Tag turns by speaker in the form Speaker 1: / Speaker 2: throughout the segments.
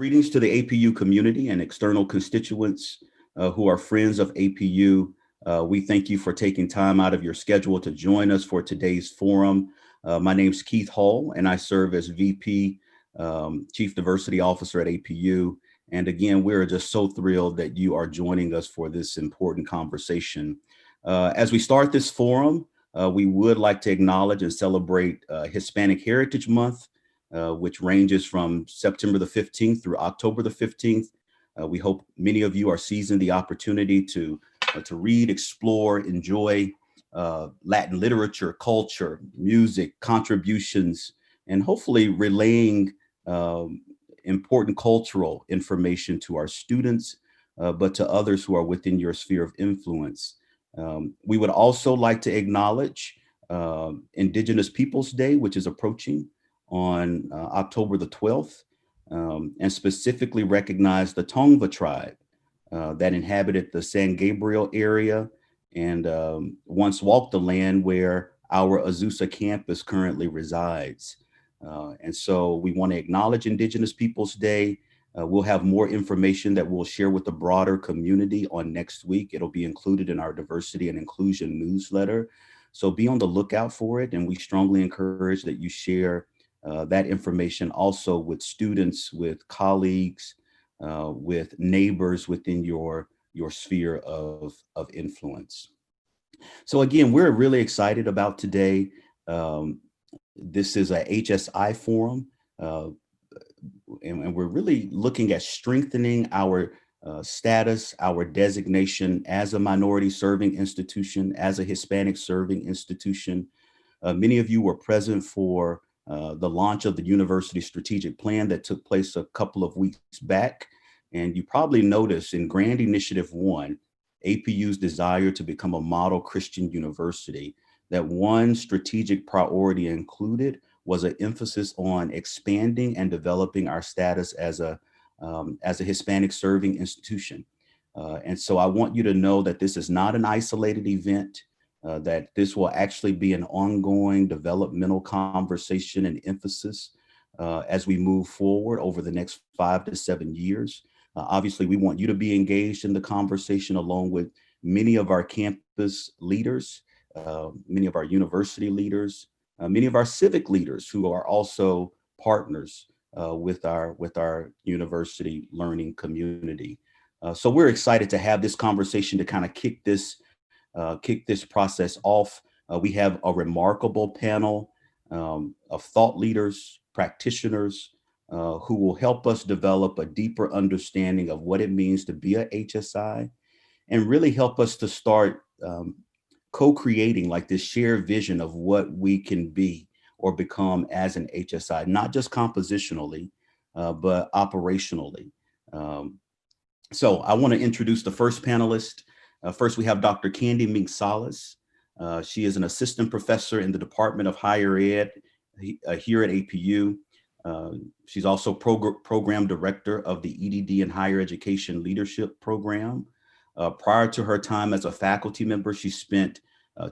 Speaker 1: Greetings to the APU community and external constituents who are friends of APU. We thank you for taking time out of your schedule to join us for today's forum. My name is Keith Hall, and I serve as VP, Chief Diversity Officer at APU. And again, we're just so thrilled that you are joining us for this important conversation. As we start this forum, we would like to acknowledge and celebrate Hispanic Heritage Month, which ranges from September the 15th through October the 15th. We hope many of you are seizing the opportunity to read, explore, enjoy Latin literature, culture, music, contributions, and hopefully relaying important cultural information to our students, but to others who are within your sphere of influence. We would also like to acknowledge Indigenous Peoples Day, which is approaching on October the 12th, and specifically recognize the Tongva tribe that inhabited the San Gabriel area and once walked the land where our Azusa campus currently resides. And so we want to acknowledge Indigenous Peoples Day. We'll have more information that we'll share with the broader community on next week. It'll be included in our diversity and inclusion newsletter. So be on the lookout for it. And we strongly encourage that you share that information also with students, with colleagues, with neighbors within your sphere of influence. So again, we're really excited about today. This is a HSI forum, and we're really looking at strengthening our status, our designation as a minority serving institution, as a Hispanic serving institution. Many of you were present for the launch of the University Strategic Plan that took place a couple of weeks back. And you probably noticed in Grand Initiative 1, APU's desire to become a model Christian university, that one strategic priority included was an emphasis on expanding and developing our status as a Hispanic serving institution. And so I want you to know that this is not an isolated event, that this will actually be an ongoing developmental conversation and emphasis as we move forward over the next 5 to 7 years. Obviously, we want you to be engaged in the conversation along with many of our campus leaders, many of our university leaders, many of our civic leaders who are also partners with our university learning community. So we're excited to have this conversation to kind of kick this process off. We have a remarkable panel of thought leaders, practitioners, who will help us develop a deeper understanding of what it means to be a HSI and really help us to start co-creating like this shared vision of what we can be or become as an HSI, not just compositionally, but operationally. So I want to introduce the first panelist. First, we have Dr. Candy Mink-Salas. She is an assistant professor in the Department of Higher Ed here at APU. She's also program director of the EDD and Higher Education Leadership Program. Prior to her time as a faculty member, she spent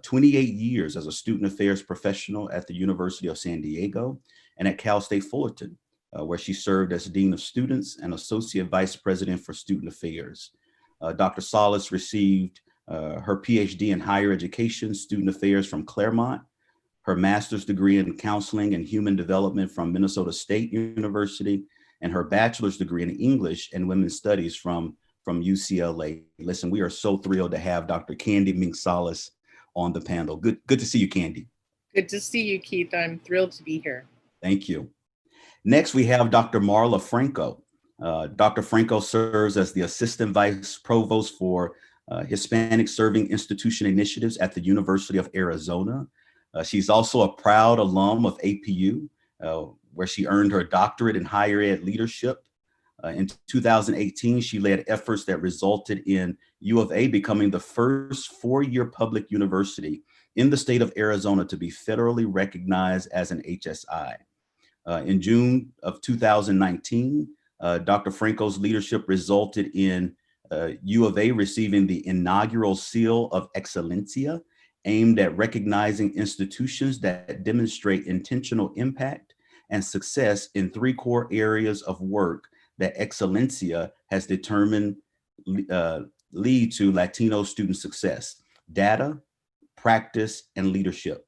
Speaker 1: 28 years as a student affairs professional at the University of San Diego and at Cal State Fullerton, where she served as Dean of Students and Associate Vice President for Student Affairs. Dr. Salas received her PhD in Higher Education, Student Affairs from Claremont, her master's degree in counseling and human development from Minnesota State University, and her bachelor's degree in English and women's studies from UCLA. Listen, we are so thrilled to have Dr. Candy Mink-Salas on the panel. Good to see you, Candy.
Speaker 2: Good to see you, Keith. I'm thrilled to be here.
Speaker 1: Thank you. Next, we have Dr. Marla Franco. Dr. Franco serves as the Assistant Vice Provost for Hispanic Serving Institution Initiatives at the University of Arizona. She's also a proud alum of APU, where she earned her doctorate in higher ed leadership. In 2018, she led efforts that resulted in U of A becoming the first four-year public university in the state of Arizona to be federally recognized as an HSI. In June of 2019, Dr. Franco's leadership resulted in U of A receiving the inaugural Seal of Excellencia, aimed at recognizing institutions that demonstrate intentional impact and success in three core areas of work that Excelencia has determined lead to Latino student success: data, practice, and leadership.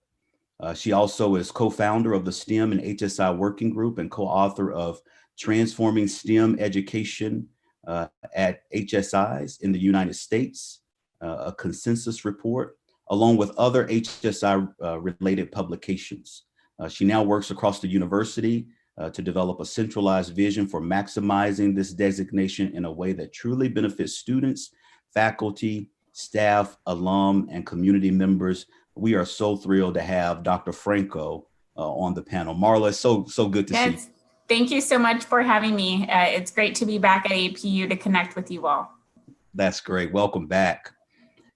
Speaker 1: She also is co-founder of the STEM and HSI Working Group and co-author of Transforming STEM Education at HSIs in the United States, a consensus report, along with other HSI related publications. She now works across the university to develop a centralized vision for maximizing this designation in a way that truly benefits students, faculty, staff, alum, and community members. We are so thrilled to have Dr. Franco on the panel. Marla, it's so good to see you.
Speaker 3: Thank you so much for having me. It's great to be back at APU to connect with you all.
Speaker 1: That's great. Welcome back.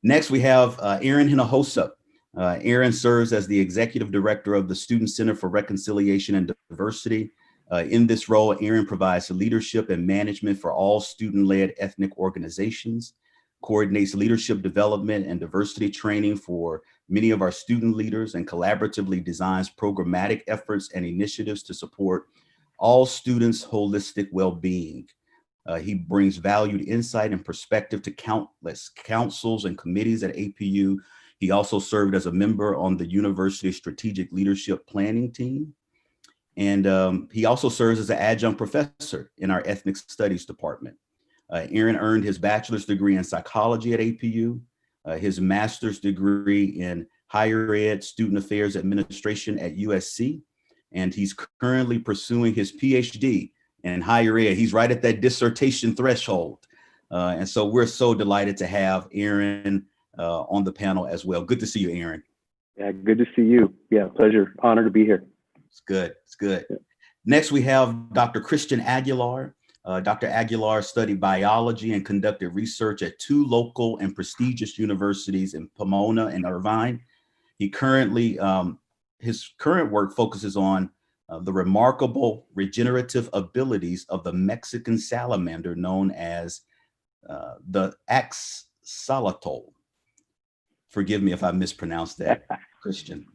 Speaker 1: Next, we have Erin Hinojosa. Erin serves as the Executive Director of the Student Center for Reconciliation and Diversity. In this role, Erin provides leadership and management for all student-led ethnic organizations, coordinates leadership development and diversity training for many of our student leaders, and collaboratively designs programmatic efforts and initiatives to support all students' holistic well-being. He brings valued insight and perspective to countless councils and committees at APU. He also served as a member on the university strategic leadership planning team. And he also serves as an adjunct professor in our ethnic studies department. Aaron earned his bachelor's degree in psychology at APU, his master's degree in higher ed student affairs administration at USC, and he's currently pursuing his PhD in higher ed. He's right at that dissertation threshold. And so we're so delighted to have Aaron on the panel as well. Good to see you, Aaron.
Speaker 4: Yeah, good to see you. Yeah, pleasure, honor to be here.
Speaker 1: It's good, it's good. Yeah. Next, we have Dr. Christian Aguilar. Dr. Aguilar studied biology and conducted research at 2 local and prestigious universities in Pomona and Irvine. He currently, his current work focuses on the remarkable regenerative abilities of the Mexican salamander known as the axolotl. Forgive me if I mispronounced that, Christian.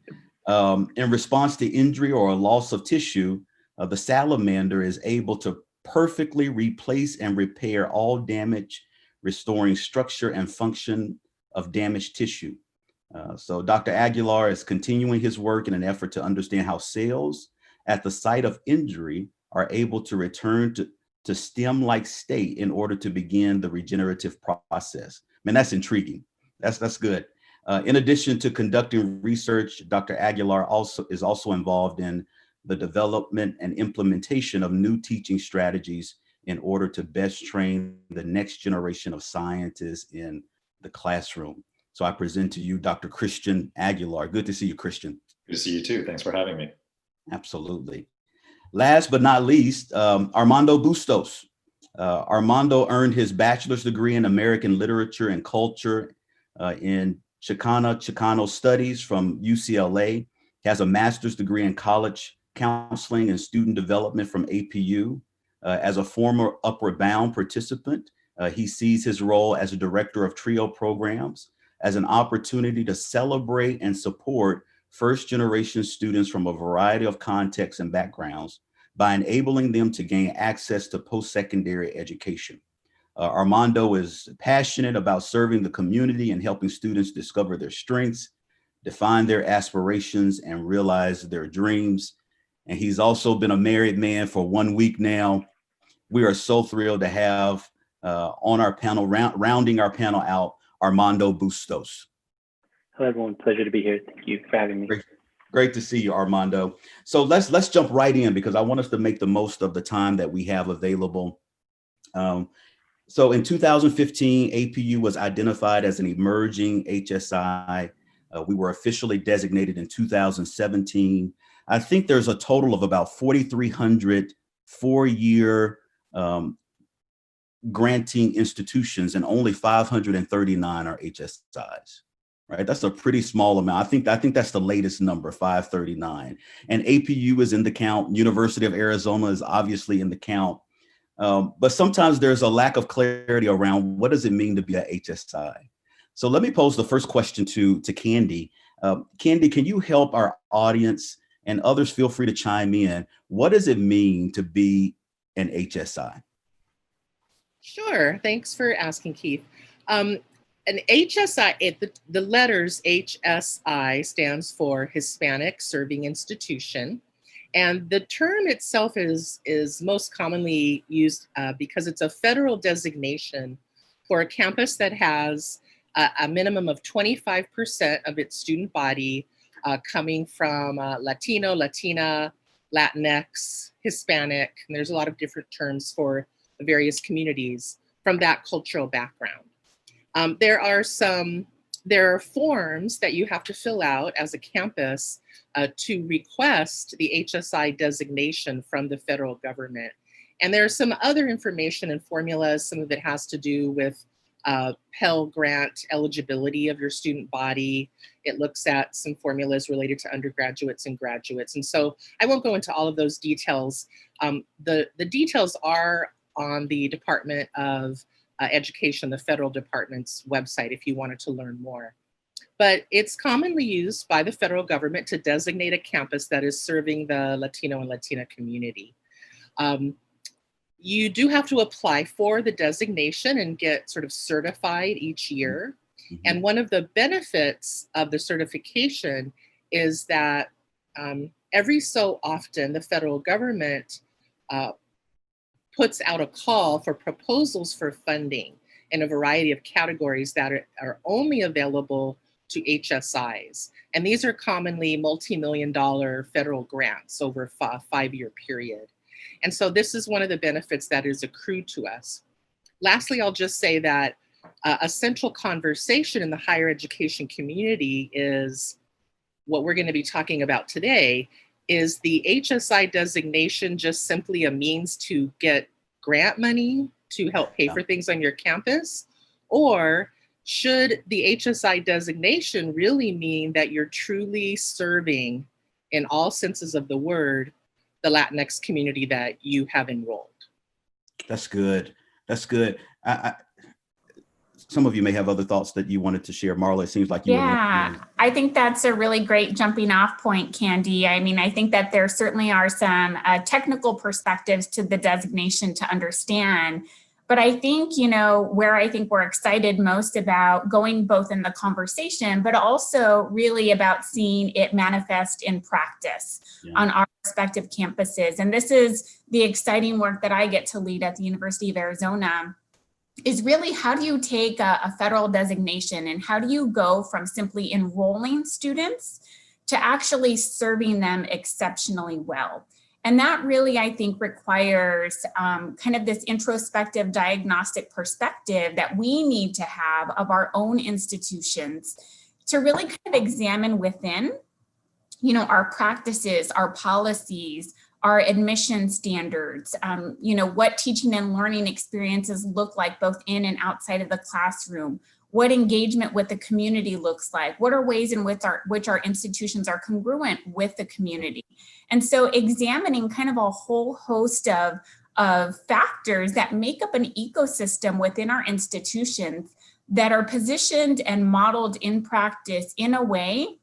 Speaker 1: In response to injury or a loss of tissue, the salamander is able to perfectly replace and repair all damage, restoring structure and function of damaged tissue. So Dr. Aguilar is continuing his work in an effort to understand how cells at the site of injury are able to return to stem-like state in order to begin the regenerative process. Man, that's intriguing. That's good. In addition to conducting research, Dr. Aguilar is also involved in the development and implementation of new teaching strategies in order to best train the next generation of scientists in the classroom. So I present to you Dr. Christian Aguilar. Good to see you, Christian.
Speaker 5: Good to see you too. Thanks for having me.
Speaker 1: Absolutely. Last but not least, Armando Bustos. Armando earned his bachelor's degree in American Literature and Culture in Chicano Studies from UCLA. He has a master's degree in college counseling and student development from APU. As a former Upward Bound participant, he sees his role as a director of TRIO programs as an opportunity to celebrate and support first-generation students from a variety of contexts and backgrounds by enabling them to gain access to post-secondary education. Armando is passionate about serving the community and helping students discover their strengths, define their aspirations, and realize their dreams. And he's also been a married man for 1 week now. We are so thrilled to have on our panel, rounding our panel out, Armando Bustos.
Speaker 4: Hello, everyone. Pleasure to be here. Thank you for having me.
Speaker 1: Great to see you, Armando. So let's jump right in because I want us to make the most of the time that we have available. So in 2015, APU was identified as an emerging HSI. We were officially designated in 2017. I think there's a total of about 4,300 four-year granting institutions, and only 539 are HSIs. Right, that's a pretty small amount. I think that's the latest number, 539. And APU is in the count. University of Arizona is obviously in the count. But sometimes there's a lack of clarity around what does it mean to be a HSI. So let me pose the first question to Candy. Candy, can you help our audience, and others feel free to chime in? What does it mean to be an HSI?
Speaker 2: Sure. Thanks for asking, Keith. An HSI, the letters HSI stands for Hispanic Serving Institution. And the term itself is most commonly used because it's a federal designation for a campus that has a minimum of 25% of its student body coming from Latino, Latina, Latinx, Hispanic, and there's a lot of different terms for the various communities from that cultural background. There are forms that you have to fill out as a campus to request the HSI designation from the federal government. And there's some other information and formulas. Some of it has to do with Pell Grant eligibility of your student body. It looks at some formulas related to undergraduates and graduates. And so I won't go into all of those details. The details are on the Department of Education, the federal department's website, if you wanted to learn more. But it's commonly used by the federal government to designate a campus that is serving the Latino and Latina community. You do have to apply for the designation and get sort of certified each year. Mm-hmm. And one of the benefits of the certification is that every so often the federal government puts out a call for proposals for funding in a variety of categories that are only available to HSIs. And these are commonly multi-million-dollar federal grants over a 5-year period. And so this is one of the benefits that is accrued to us. Lastly, I'll just say that a central conversation in the higher education community is what we're going to be talking about today. Is the HSI designation just simply a means to get grant money to help pay for things on your campus? Or should the HSI designation really mean that you're truly serving, in all senses of the word, the Latinx community that you have enrolled?
Speaker 1: That's good. That's good. Some of you may have other thoughts that you wanted to share. Marla, it seems like you were.
Speaker 3: I think that's a really great jumping off point, Candy. I mean, I think that there certainly are some technical perspectives to the designation to understand. But I think, where I think we're excited most about going both in the conversation, but also really about seeing it manifest in practice on our respective campuses. And this is the exciting work that I get to lead at the University of Arizona. Is really, how do you take a federal designation and how do you go from simply enrolling students to actually serving them exceptionally well? And that really, I think, requires kind of this introspective diagnostic perspective that we need to have of our own institutions to really kind of examine within, our practices, our policies, our admission standards, what teaching and learning experiences look like both in and outside of the classroom, what engagement with the community looks like, what are ways in which our institutions are congruent with the community. And so examining kind of a whole host of factors that make up an ecosystem within our institutions that are positioned and modeled in practice in a way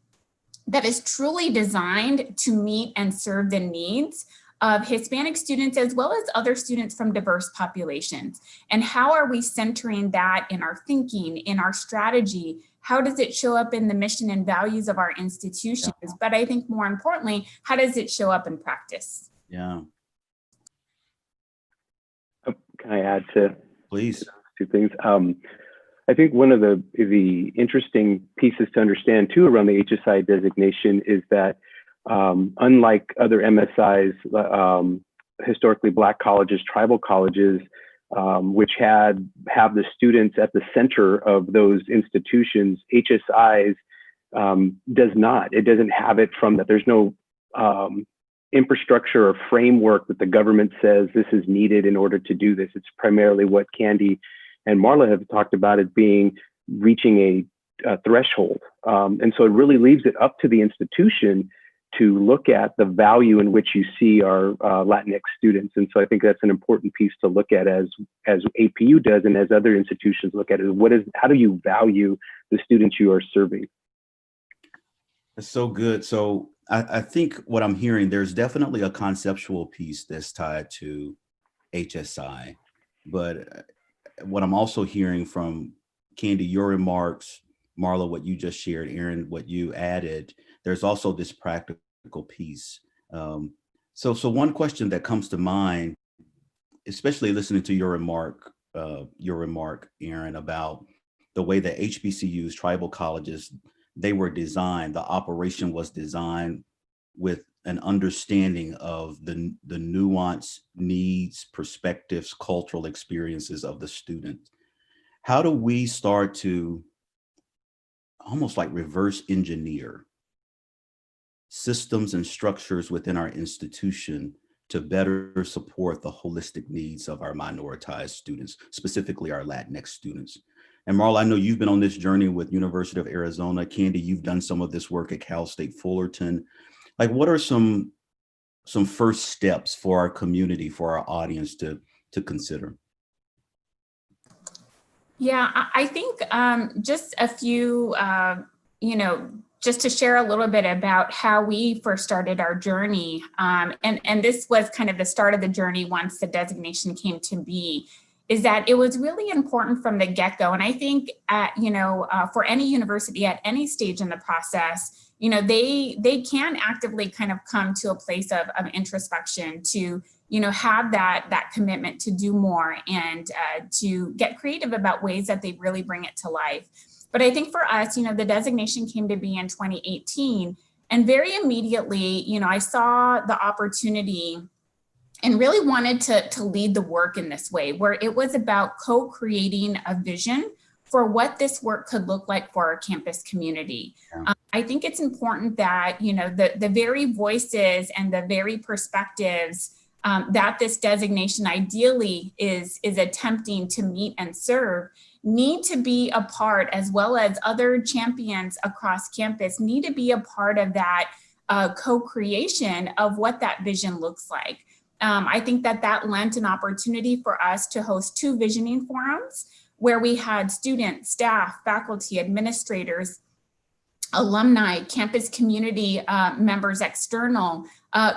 Speaker 3: that is truly designed to meet and serve the needs of Hispanic students as well as other students from diverse populations. And how are we centering that in our thinking, in our strategy? How does it show up in the mission and values of our institutions? But I think more importantly, how does it show up in practice?
Speaker 1: Yeah.
Speaker 4: Can I add to
Speaker 1: Please.
Speaker 4: Two things? I think one of the interesting pieces to understand too around the HSI designation is that unlike other MSIs, historically Black colleges, tribal colleges, which have the students at the center of those institutions, HSIs does not. It doesn't have it from that. There's no infrastructure or framework that the government says this is needed in order to do this. It's primarily what Candy and Marla have talked about as being reaching a threshold. And so it really leaves it up to the institution to look at the value in which you see our Latinx students. And so I think that's an important piece to look at as APU does and as other institutions look at it. How do you value the students you are serving?
Speaker 1: That's so good. So I think what I'm hearing, there's definitely a conceptual piece that's tied to HSI, but what I'm also hearing from Candy, your remarks, Marla, what you just shared, Aaron, what you added, there's also this practical piece. So one question that comes to mind, especially listening to your remark, Aaron, about the way that HBCUs, tribal colleges, they were designed, the operation was designed with an understanding of the nuance, needs, perspectives, cultural experiences of the student. How do we start to almost like reverse engineer systems and structures within our institution to better support the holistic needs of our minoritized students, specifically our Latinx students? And Marla, I know you've been on this journey with University of Arizona. Candy, you've done some of this work at Cal State Fullerton. Like, what are some first steps for our community, for our audience to consider?
Speaker 3: Yeah, I think just a few, just to share a little bit about how we first started our journey. And this was kind of the start of the journey once the designation came to be, is that it was really important from the get-go. And I think, for any university at any stage in the process, they can actively kind of come to a place of introspection to, have that commitment to do more and to get creative about ways that they really bring it to life. But I think for us, the designation came to be in 2018, and very immediately, I saw the opportunity and really wanted to lead the work in this way, where it was about co-creating a vision for what this work could look like for our campus community. Yeah. I think it's important that, the very voices and the very perspectives that this designation ideally is attempting to meet and serve need to be a part, as well as other champions across campus need to be a part of that co-creation of what that vision looks like. I think that lent an opportunity for us to host 2 visioning forums where we had students, staff, faculty, administrators, alumni, campus community members, external,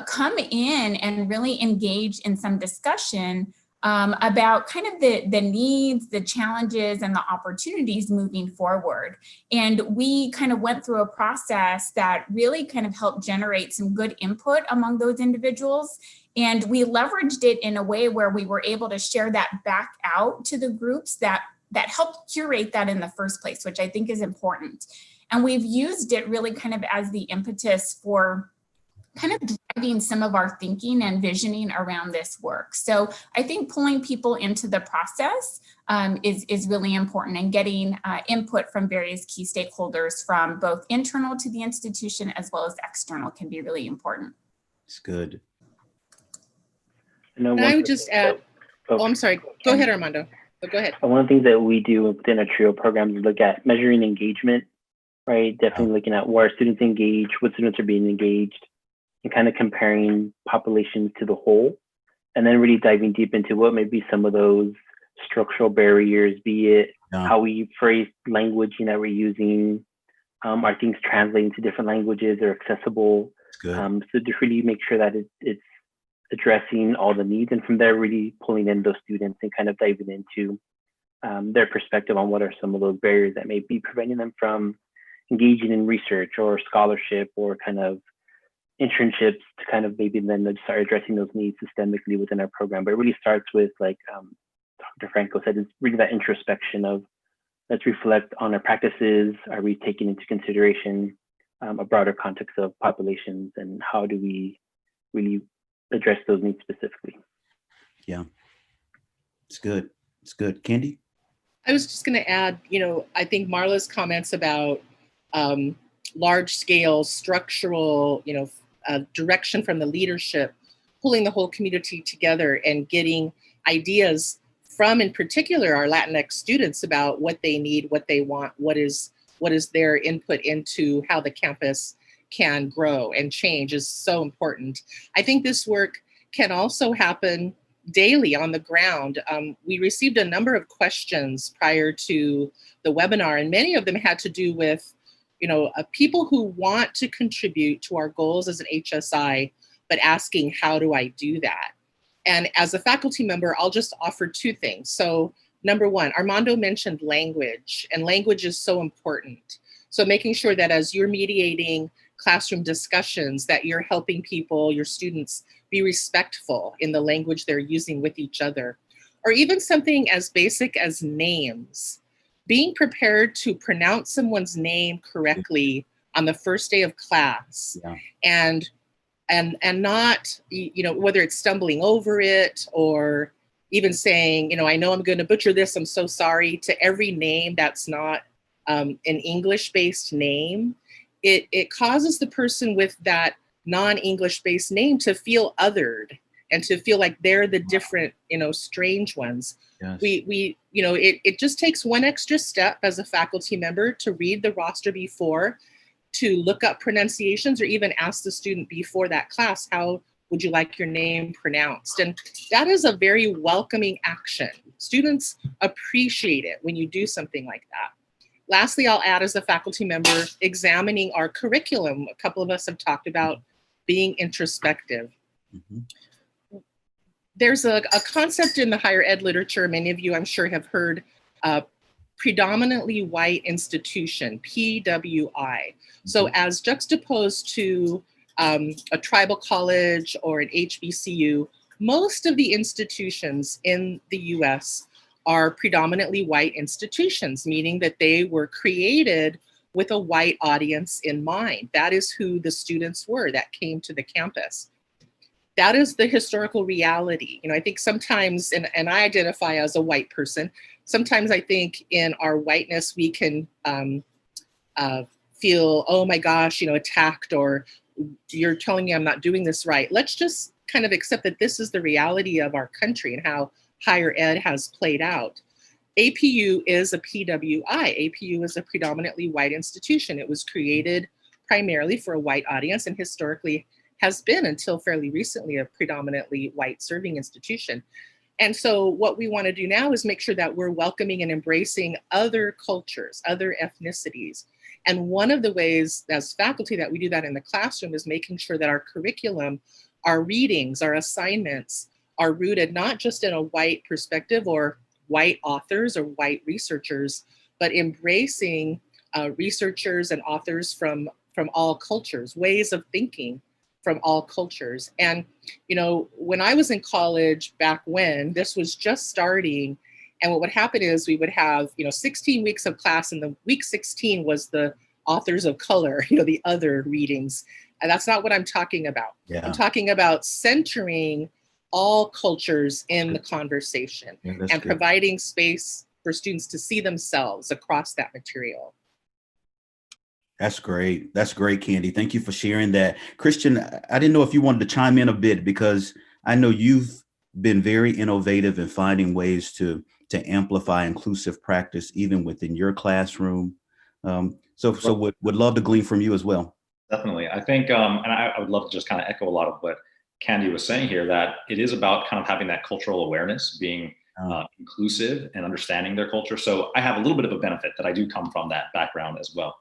Speaker 3: come in and really engage in some discussion about kind of the needs, the challenges, and the opportunities moving forward. And we kind of went through a process that really kind of helped generate some good input among those individuals. And we leveraged it in a way where we were able to share that back out to the groups that helped curate that in the first place, which I think is important. And we've used it really kind of as the impetus for kind of driving some of our thinking and visioning around this work. So I think pulling people into the process is really important, and getting input from various key stakeholders from both internal to the institution as well as external can be really important.
Speaker 1: It's good.
Speaker 2: And I would just add, I'm sorry, go ahead, Armando. Go ahead.
Speaker 6: One of the things that we do within a TRIO program is look at measuring engagement, right? Definitely looking at where students engage, what students are being engaged, and kind of comparing populations to the whole, and then really diving deep into what may be some of those structural barriers, be it how we phrase language that we're using, are things translating to different languages or accessible? So to really make sure that it's addressing all the needs, and from there really pulling in those students and kind of diving into their perspective on what are some of those barriers that may be preventing them from engaging in research or scholarship or kind of internships, to kind of maybe then start addressing those needs systemically within our program. But it really starts with, like Dr. Franco said, it's really that introspection of, let's reflect on our practices. Are we taking into consideration a broader context of populations, and how do we really address those needs specifically?
Speaker 1: Yeah, it's good. It's good. Candy?
Speaker 2: I was just going to add, I think Marla's comments about large scale structural, direction from the leadership, pulling the whole community together and getting ideas from, in particular, our Latinx students about what they need, what they want, what is their input into how the campus can grow and change is so important. I think this work can also happen daily on the ground. We received a number of questions prior to the webinar, and many of them had to do with people who want to contribute to our goals as an HSI, but asking, how do I do that? And as a faculty member, I'll just offer 2 things. So number one, Armando mentioned language, and language is so important. So making sure that as you're mediating classroom discussions, that you're helping people, your students, be respectful in the language they're using with each other. Or even something as basic as names. Being prepared to pronounce someone's name correctly on the first day of class, and not, whether it's stumbling over it or even saying, I know I'm going to butcher this, I'm so sorry, to every name that's not an English-based name. It causes the person with that non-English-based name to feel othered and to feel like they're the different, strange ones. Yes. It just takes one extra step as a faculty member to read the roster before, to look up pronunciations, or even ask the student before that class, how would you like your name pronounced? And that is a very welcoming action. Students appreciate it when you do something like that. Lastly, I'll add, as a faculty member, examining our curriculum. A couple of us have talked about being introspective. Mm-hmm. There's a concept in the higher ed literature, many of you I'm sure have heard, predominantly white institution, PWI. So as juxtaposed to a tribal college or an HBCU, most of the institutions in the US are predominantly white institutions, meaning that they were created with a white audience in mind. That is who the students were that came to the campus. That is the historical reality. I think sometimes, and I identify as a white person, sometimes I think in our whiteness, we can feel, oh my gosh, attacked, or you're telling me I'm not doing this right. Let's just kind of accept that this is the reality of our country and how higher ed has played out. APU is a PWI. APU is a predominantly white institution. It was created primarily for a white audience, and historically has been, until fairly recently, a predominantly white serving institution. And so what we want to do now is make sure that we're welcoming and embracing other cultures, other ethnicities. And one of the ways as faculty that we do that in the classroom is making sure that our curriculum, our readings, our assignments are rooted not just in a white perspective or white authors or white researchers, but embracing researchers and authors from all cultures, ways of thinking from all cultures. And, when I was in college back when, this was just starting, and what would happen is we would have, 16 weeks of class, and the week 16 was the authors of color, the other readings. And that's not what I'm talking about. Yeah. I'm talking about centering all cultures in the conversation and providing space for students to see themselves across that material.
Speaker 1: That's great. That's great, Candy. Thank you for sharing that. Christian, I didn't know if you wanted to chime in a bit, because I know you've been very innovative in finding ways to amplify inclusive practice, even within your classroom. So would love to glean from you as well.
Speaker 5: Definitely. I think, and I would love to just kind of echo a lot of what Candy was saying here, that it is about kind of having that cultural awareness, being inclusive and understanding their culture. So I have a little bit of a benefit that I do come from that background as well.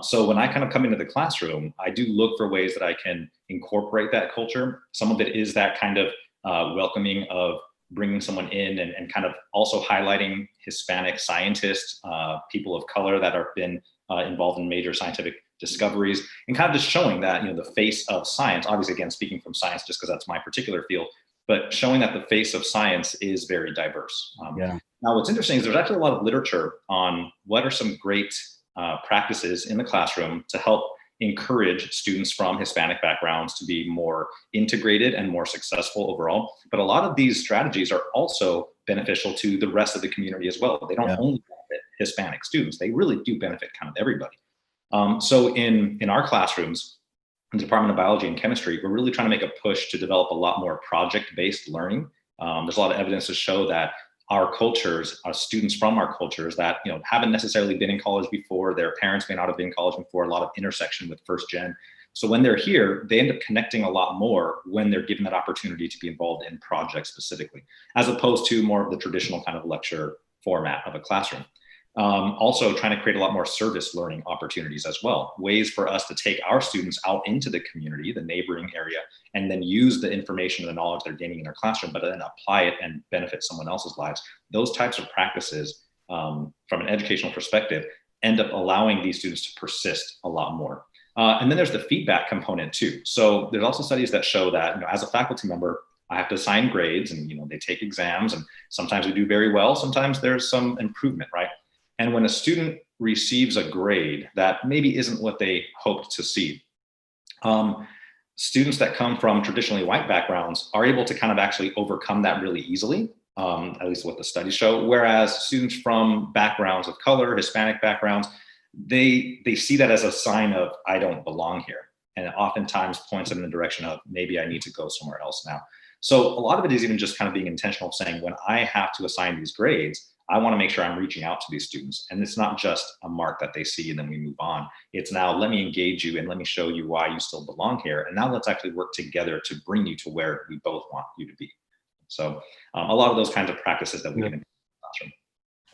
Speaker 5: So when I kind of come into the classroom, I do look for ways that I can incorporate that culture. Some of it is that kind of welcoming of bringing someone in and kind of also highlighting Hispanic scientists, people of color that have been involved in major scientific discoveries, and kind of just showing that, the face of science, obviously, again, speaking from science, just because that's my particular field, but showing that the face of science is very diverse. Now, what's interesting is there's actually a lot of literature on what are some great practices in the classroom to help encourage students from Hispanic backgrounds to be more integrated and more successful overall. But a lot of these strategies are also beneficial to the rest of the community as well. They don't only benefit Hispanic students, they really do benefit kind of everybody. So in our classrooms, in the Department of Biology and Chemistry, we're really trying to make a push to develop a lot more project-based learning. There's a lot of evidence to show that our cultures, our students from our cultures that haven't necessarily been in college before, their parents may not have been in college before, a lot of intersection with first gen. So when they're here, they end up connecting a lot more when they're given that opportunity to be involved in projects specifically, as opposed to more of the traditional kind of lecture format of a classroom. Also trying to create a lot more service learning opportunities as well, ways for us to take our students out into the community, the neighboring area, and then use the information and the knowledge they're gaining in their classroom, but then apply it and benefit someone else's lives. Those types of practices, from an educational perspective, end up allowing these students to persist a lot more. And then there's the feedback component too. So there's also studies that show that, as a faculty member, I have to assign grades, and they take exams, and sometimes we do very well, sometimes there's some improvement, right? And when a student receives a grade that maybe isn't what they hoped to see, students that come from traditionally white backgrounds are able to kind of actually overcome that really easily, at least what the studies show. Whereas students from backgrounds of color, Hispanic backgrounds, they see that as a sign of, I don't belong here. And it oftentimes points them in the direction of, maybe I need to go somewhere else now. So a lot of it is even just kind of being intentional of saying, when I have to assign these grades, I want to make sure I'm reaching out to these students. And it's not just a mark that they see and then we move on. It's now, let me engage you and let me show you why you still belong here. And now let's actually work together to bring you to where we both want you to be. So a lot of those kinds of practices that we can in the classroom.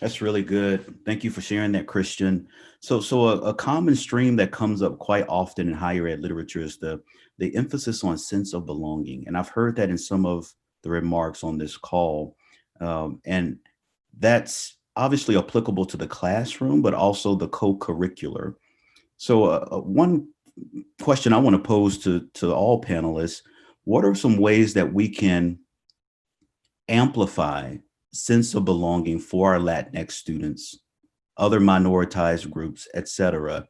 Speaker 1: That's really good. Thank you for sharing that, Christian. So a common stream that comes up quite often in higher ed literature is the emphasis on sense of belonging. And I've heard that in some of the remarks on this call. And that's obviously applicable to the classroom, but also the co-curricular. So one question I want to pose to all panelists: what are some ways that we can amplify sense of belonging for our Latinx students, other minoritized groups, et cetera?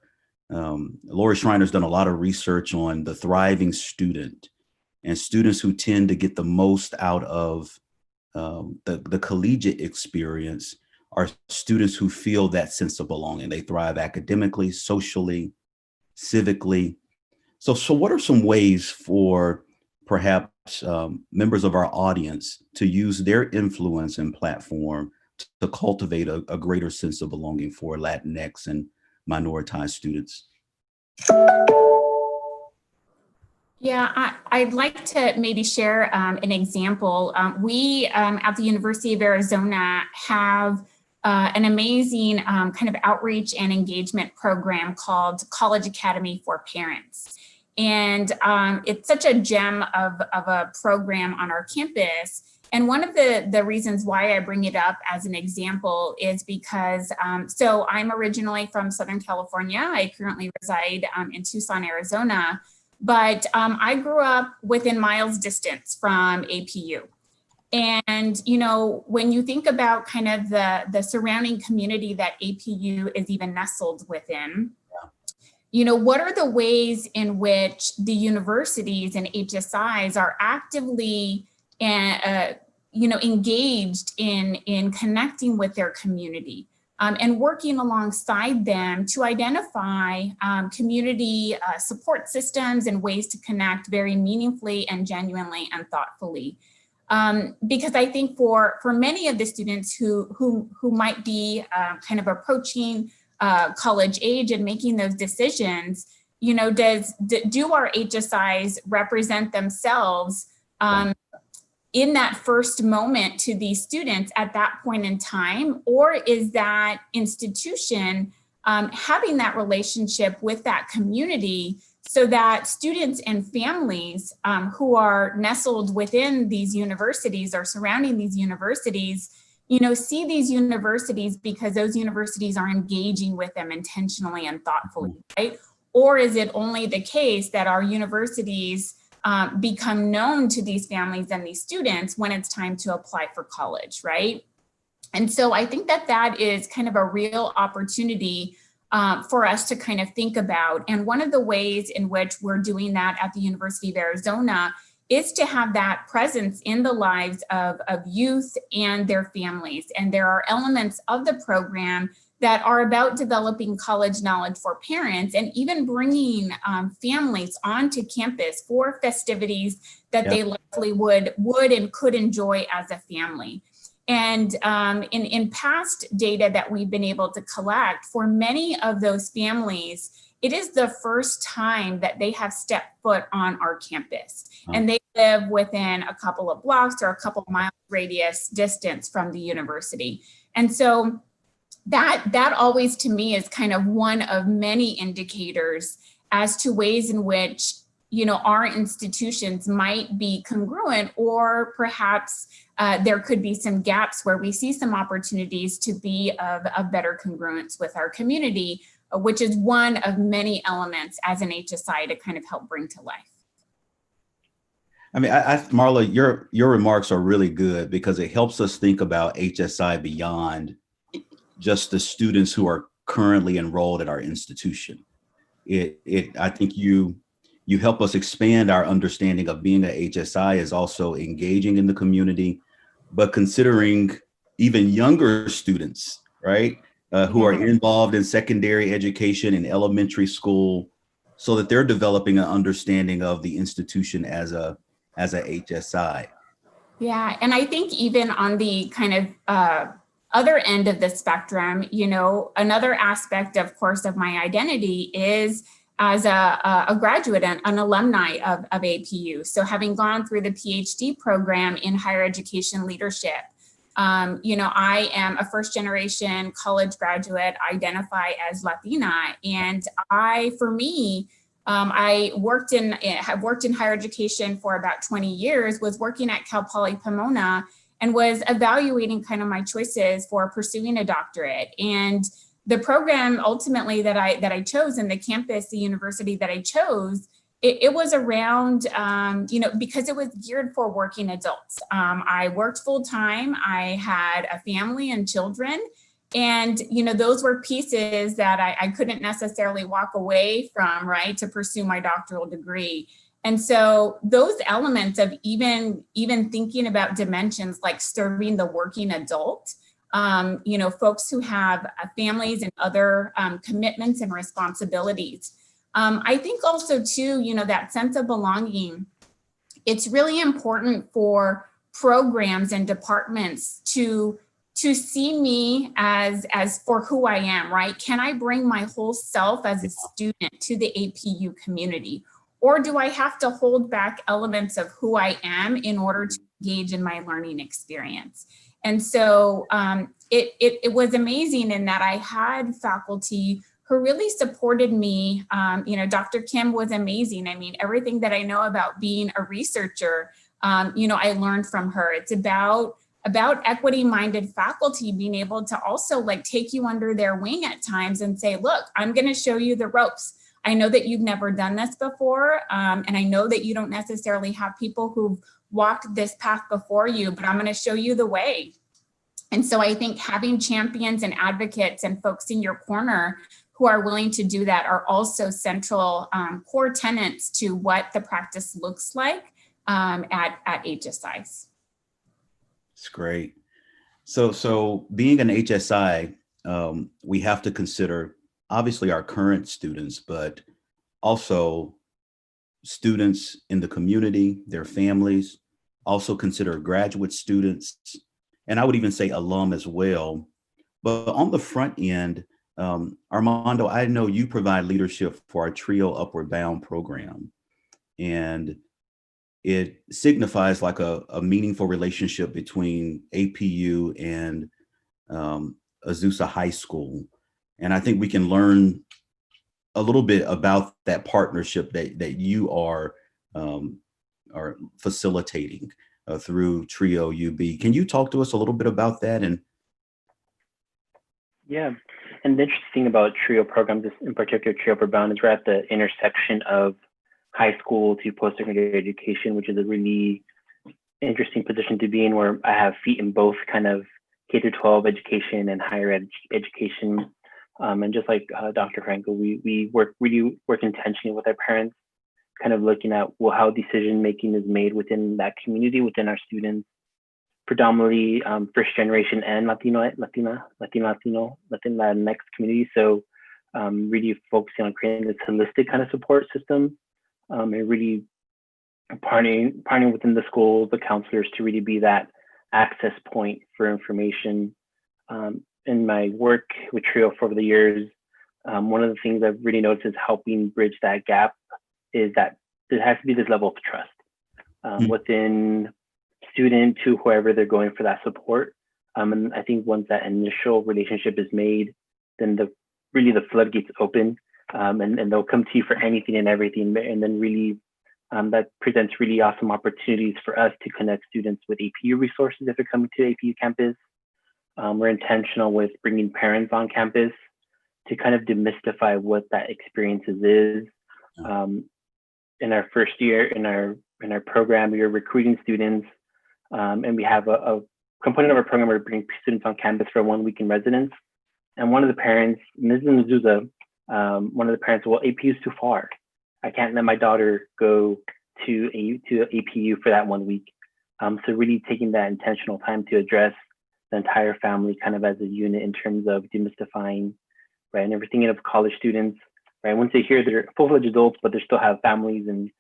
Speaker 1: Lori Schreiner's done a lot of research on the thriving student and students who tend to get the most out of the collegiate experience are students who feel that sense of belonging. They thrive academically, socially, civically. So what are some ways for perhaps members of our audience to use their influence and platform to cultivate a greater sense of belonging for Latinx and minoritized students?
Speaker 3: Yeah, I'd like to maybe share an example. We at the University of Arizona have an amazing kind of outreach and engagement program called College Academy for Parents. And it's such a gem of a program on our campus. And one of the reasons why I bring it up as an example is because, so I'm originally from Southern California. I currently reside in Tucson, Arizona. But I grew up within miles distance from APU. And, when you think about kind of the surrounding community that APU is even nestled within, what are the ways in which the universities and HSIs are actively, engaged in connecting with their community? And working alongside them to identify community support systems and ways to connect very meaningfully and genuinely and thoughtfully. Because I think for many of the students who might be kind of approaching college age and making those decisions, do our HSIs represent themselves in that first moment to these students at that point in time? Or is that institution having that relationship with that community so that students and families who are nestled within these universities or surrounding these universities, see these universities because those universities are engaging with them intentionally and thoughtfully, right? Or is it only the case that our universities become known to these families and these students when it's time to apply for college, right? And so I think that is kind of a real opportunity for us to kind of think about. And one of the ways in which we're doing that at the University of Arizona is to have that presence in the lives of youth and their families. And there are elements of the program that are about developing college knowledge for parents and even bringing families onto campus for festivities that they likely would and could enjoy as a family. And in past data that we've been able to collect, for many of those families, it is the first time that they have stepped foot on our campus. And they live within a couple of blocks or a couple of miles radius distance from the university. And so that always to me is kind of one of many indicators as to ways in which, you know, our institutions might be congruent, or perhaps there could be some gaps where we see some opportunities to be of better congruence with our community, which is one of many elements as an HSI to kind of help bring to life.
Speaker 1: I mean, Marla, your remarks are really good because it helps us think about HSI beyond just the students who are currently enrolled at our institution. I think you help us expand our understanding of being a HSI is also engaging in the community, but considering even younger students, right, who are involved in secondary education and elementary school, so that they're developing an understanding of the institution as a HSI.
Speaker 3: Yeah, and I think even on the kind of other end of the spectrum, you know, another aspect, of course, of my identity is as a graduate and an alumni of APU. So having gone through the PhD program in higher education leadership, you know, I am a first generation college graduate, identify as Latina. And for me, I have worked in higher education for about 20 years, was working at Cal Poly Pomona, and was evaluating kind of my choices for pursuing a doctorate. And the program ultimately that I chose, and the campus, the university that I chose, it was around, you know, because it was geared for working adults. I worked full time. I had a family and children. And, you know, those were pieces that I couldn't necessarily walk away from, right, to pursue my doctoral degree. And so those elements of even thinking about dimensions like serving the working adult, you know, folks who have families and other commitments and responsibilities. I think also too, you know, that sense of belonging, it's really important for programs and departments to see me as for who I am, right? Can I bring my whole self as a student to the APU community? Or do I have to hold back elements of who I am in order to engage in my learning experience? And so it was amazing in that I had faculty who really supported me. You know, Dr. Kim was amazing. I mean, everything that I know about being a researcher, you know, I learned from her. It's about equity-minded faculty being able to also like take you under their wing at times and say, look, I'm going to show you the ropes. I know that you've never done this before. And I know that you don't necessarily have people who've walked this path before you, but I'm going to show you the way. And so I think having champions and advocates and folks in your corner who are willing to do that are also central core tenets to what the practice looks like at HSIs.
Speaker 1: It's great. So being an HSI, we have to consider obviously our current students, but also students in the community, their families, also consider graduate students, and I would even say alum as well. But on the front end, Armando, I know you provide leadership for our TRIO Upward Bound program, and it signifies like a meaningful relationship between APU and Azusa High School. And I think we can learn a little bit about that partnership that you are facilitating through TRIO UB. Can you talk to us a little bit about that?
Speaker 6: Yeah, and the interesting thing about TRIO programs, in particular TRIO Upward Bound, is we're at the intersection of high school to post-secondary education, which is a really interesting position to be in, where I have feet in both kind of K through 12 education and higher education. And just like Dr. Franco, we work intentionally with our parents, kind of looking at how decision making is made within that community, within our students, predominantly first generation and Latinx community. So really focusing on creating this holistic kind of support system, and really partnering within the schools, the counselors, to really be that access point for information. In my work with TRIO for over the years, one of the things I've really noticed is helping bridge that gap is that there has to be this level of trust within student to whoever they're going for that support. And I think once that initial relationship is made, then really the floodgates open, and they'll come to you for anything and everything. And then really that presents really awesome opportunities for us to connect students with APU resources if they're coming to APU campus. We're intentional with bringing parents on campus to kind of demystify what that experience is. In our first year in our program, we are recruiting students, and we have a component of our program where we bring students on campus for 1 week in residence. And one of the parents, Mrs. Azusa, one of the parents, well, APU is too far. I can't let my daughter go to APU for that 1 week. So really taking that intentional time to address the entire family kind of as a unit in terms of demystifying, right? And everything of college students, right? Once they hear they're full-fledged adults, but they still have families and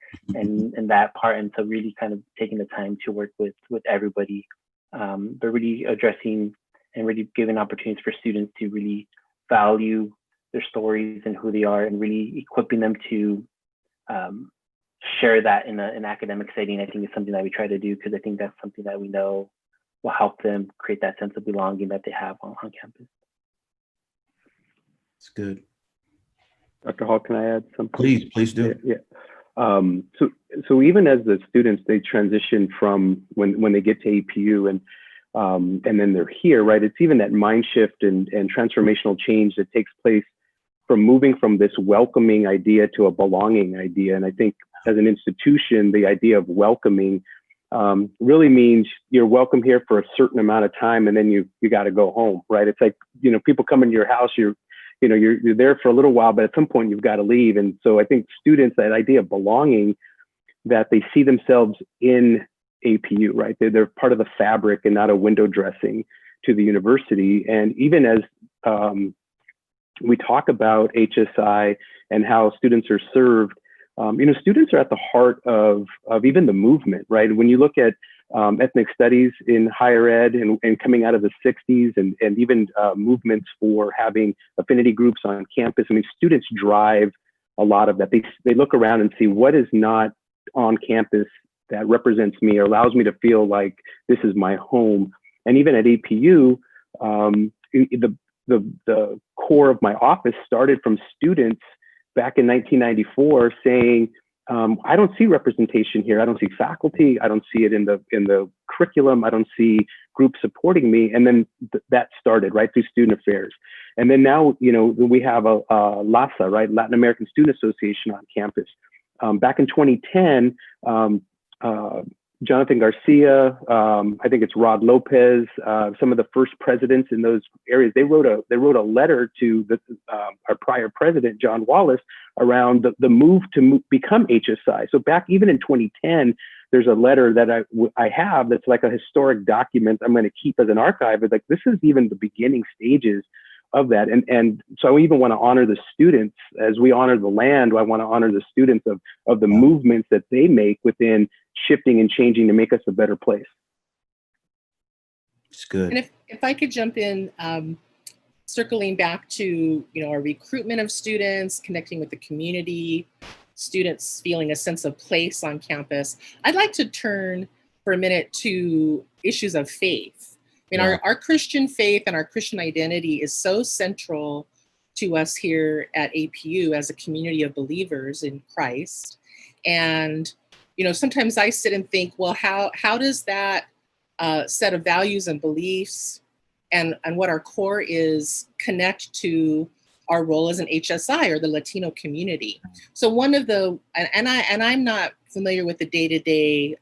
Speaker 6: that part. And so really kind of taking the time to work with everybody, but really addressing and really giving opportunities for students to really value their stories and who they are, and really equipping them to share that in an academic setting. I think is something that we try to do, because I think that's something that we know will help them create that sense of belonging that they have on campus.
Speaker 1: It's good.
Speaker 4: Dr. Hall, can I add something?
Speaker 1: Please do.
Speaker 4: Yeah. So even as the students, they transition from when they get to APU and then they're here, right? It's even that mind shift and transformational change that takes place from moving from this welcoming idea to a belonging idea. And I think as an institution, the idea of welcoming really means you're welcome here for a certain amount of time, and then you got to go home, right? It's like, people come into your house, you're there for a little while, but at some point you've got to leave. And so I think students, that idea of belonging, that they see themselves in APU, right? They're part of the fabric and not a window dressing to the university. And even as we talk about HSI and how students are served, students are at the heart of even the movement, right? When you look at ethnic studies in higher ed and coming out of the 60s and even movements for having affinity groups on campus, I mean, students drive a lot of that. They look around and see what is not on campus that represents me or allows me to feel like this is my home. And even at APU, the core of my office started from students back in 1994 saying, I don't see representation here. I don't see faculty. I don't see it in the curriculum. I don't see groups supporting me. And then that started right through student affairs. And then now, we have a LASA, right? Latin American Student Association on campus. Back in 2010, Jonathan Garcia, I think it's Rod Lopez, some of the first presidents in those areas, they wrote a letter to our prior president, John Wallace, around the move to become HSI. So back even in 2010, there's a letter that I have that's like a historic document I'm going to keep as an archive. It's like, this is even the beginning stages of that. And so I even want to honor the students as we honor the land. I want to honor the students of the movements that they make within shifting and changing to make us a better place.
Speaker 1: It's good.
Speaker 2: And if I could jump in, circling back to our recruitment of students, connecting with the community, students feeling a sense of place on campus, I'd like to turn for a minute to issues of faith. I mean, our Christian faith and our Christian identity is so central to us here at APU as a community of believers in Christ. And, sometimes I sit and think, well, how does that set of values and beliefs and what our core is connect to our role as an HSI or the Latino community? So one of the, and I'm not familiar with the day-to-day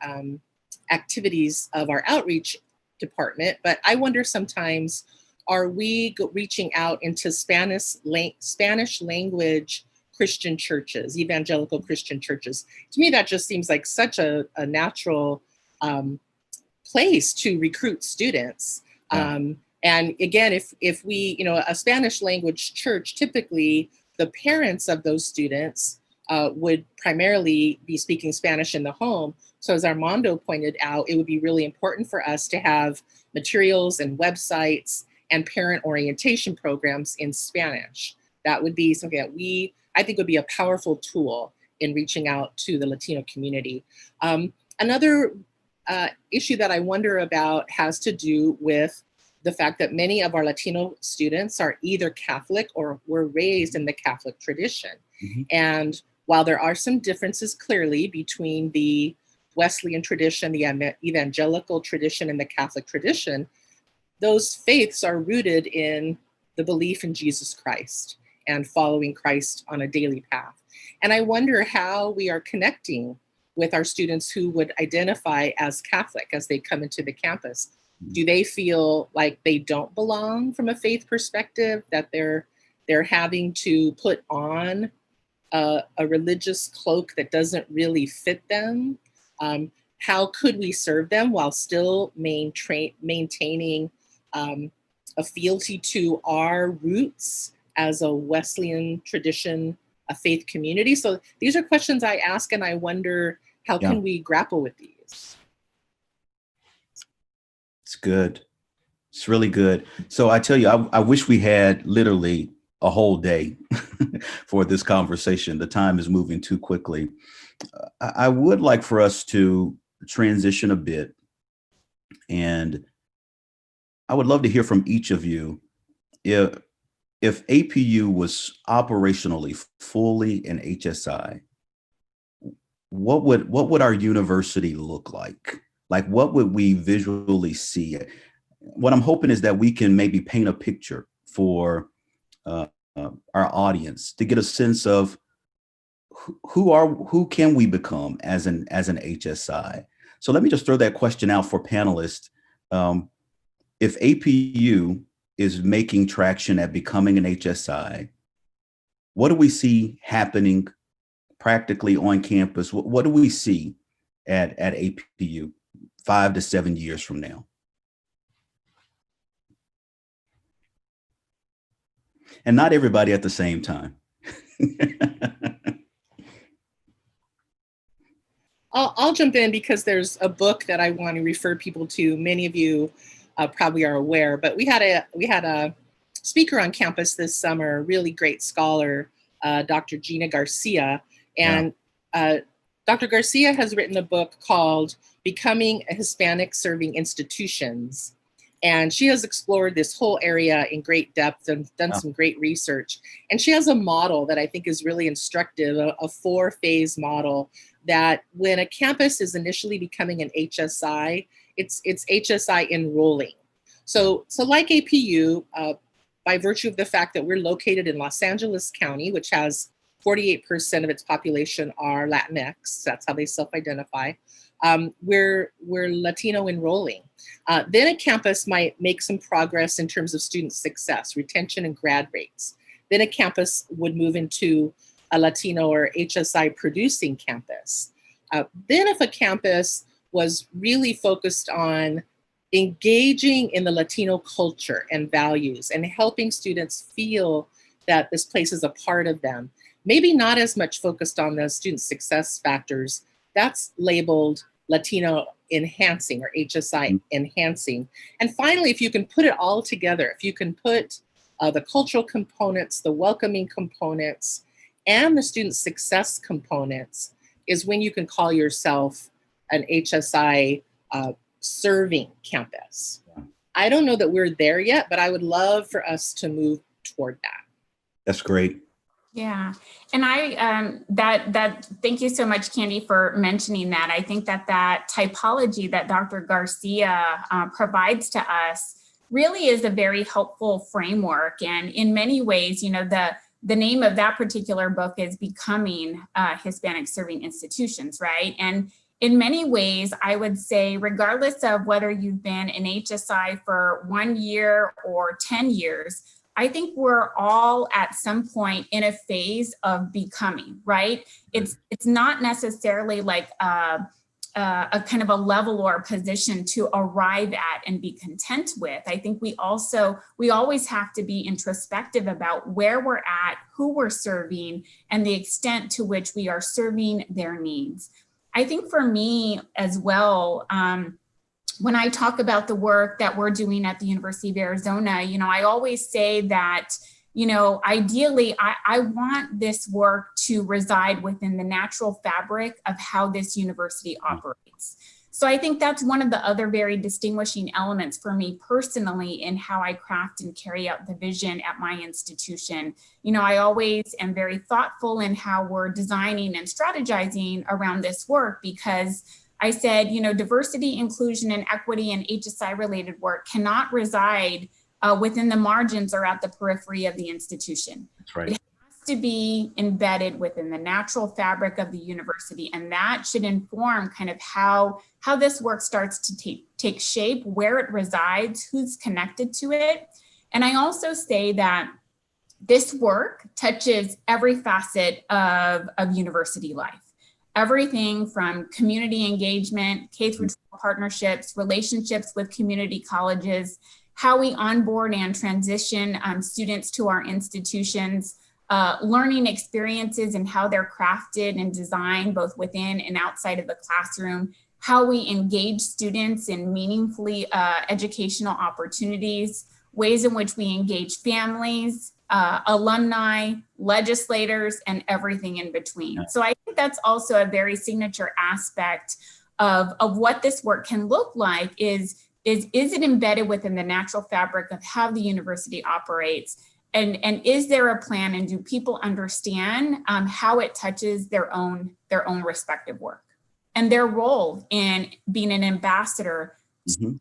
Speaker 2: activities of our outreach department, but I wonder sometimes, are we reaching out into Spanish language Christian churches, evangelical Christian churches? To me, that just seems like such a natural place to recruit students. And again, if we, a Spanish language church, typically the parents of those students would primarily be speaking Spanish in the home. So as Armando pointed out, it would be really important for us to have materials and websites and parent orientation programs in Spanish. That would be something that I think would be a powerful tool in reaching out to the Latino community. Another issue that I wonder about has to do with the fact that many of our Latino students are either Catholic or were raised in the Catholic tradition. Mm-hmm. And while there are some differences clearly between the Wesleyan tradition, the evangelical tradition, and the Catholic tradition, those faiths are rooted in the belief in Jesus Christ and following Christ on a daily path. And I wonder how we are connecting with our students who would identify as Catholic as they come into the campus. Do they feel like they don't belong from a faith perspective, that they're having to put on a religious cloak that doesn't really fit them? How could we serve them while still maintaining a fealty to our roots as a Wesleyan tradition, a faith community? So these are questions I ask, and I wonder, how can we grapple with these?
Speaker 1: It's good. It's really good. So I tell you, I wish we had literally a whole day for this conversation. The time is moving too quickly. I would like for us to transition a bit, and I would love to hear from each of you. If APU was operationally fully an HSI, what would our university look like? Like, what would we visually see? What I'm hoping is that we can maybe paint a picture for our audience to get a sense of who can we become as an HSI. So let me just throw that question out for panelists. If APU is making traction at becoming an HSI, what do we see happening practically on campus? What do we see at APU 5 to 7 years from now? And not everybody at the same time.
Speaker 2: I'll jump in because there's a book that I want to refer people to. Many of you probably are aware, but we had a speaker on campus this summer, a really great scholar, Dr. Gina Garcia. And Dr. Garcia has written a book called Becoming a Hispanic Serving Institutions. And she has explored this whole area in great depth and done some great research. And she has a model that I think is really instructive, a 4-phase model that when a campus is initially becoming an HSI, it's HSI enrolling. So like APU, by virtue of the fact that we're located in Los Angeles County, which has 48% of its population are Latinx, that's how they self-identify, we're Latino enrolling. Then a campus might make some progress in terms of student success, retention, and grad rates. Then a campus would move into a Latino or HSI producing campus. Then if a campus was really focused on engaging in the Latino culture and values and helping students feel that this place is a part of them, maybe not as much focused on the student success factors, that's labeled Latino enhancing or HSI enhancing. And finally, if you can put it all together, if you can put the cultural components, the welcoming components, and the student success components, is when you can call yourself an HSI serving campus. I don't know that we're there yet, but I would love for us to move toward that.
Speaker 1: That's great.
Speaker 3: Yeah, and thank you so much, Candy, for mentioning that. I think that typology that Dr. Garcia provides to us really is a very helpful framework. And in many ways, you know, the name of that particular book is Becoming Hispanic Serving Institutions, right? And in many ways, I would say, regardless of whether you've been an HSI for 1 year or 10 years, I think we're all at some point in a phase of becoming, right? It's not necessarily like a kind of a level or a position to arrive at and be content with. I think we always have to be introspective about where we're at, who we're serving, and the extent to which we are serving their needs. I think for me as well, when I talk about the work that we're doing at the University of Arizona, you know, I always say that, you know, ideally, I want this work to reside within the natural fabric of how this university operates. So I think that's one of the other very distinguishing elements for me personally in how I craft and carry out the vision at my institution. You know, I always am very thoughtful in how we're designing and strategizing around this work, because I said, you know, diversity, inclusion, and equity and HSI related work cannot reside within the margins or at the periphery of the institution.
Speaker 1: That's right.
Speaker 3: It has to be embedded within the natural fabric of the university, and that should inform kind of how this work starts to take shape, where it resides, who's connected to it. And I also say that this work touches every facet of university life. Everything from community engagement, K-12 partnerships, relationships with community colleges, how we onboard and transition students to our institutions, learning experiences and how they're crafted and designed both within and outside of the classroom, how we engage students in meaningfully educational opportunities, ways in which we engage families, alumni, legislators, and everything in between. So I think that's also a very signature aspect of what this work can look like is it embedded within the natural fabric of how the university operates? And is there a plan, and do people understand how it touches their own respective work and their role in being an ambassador to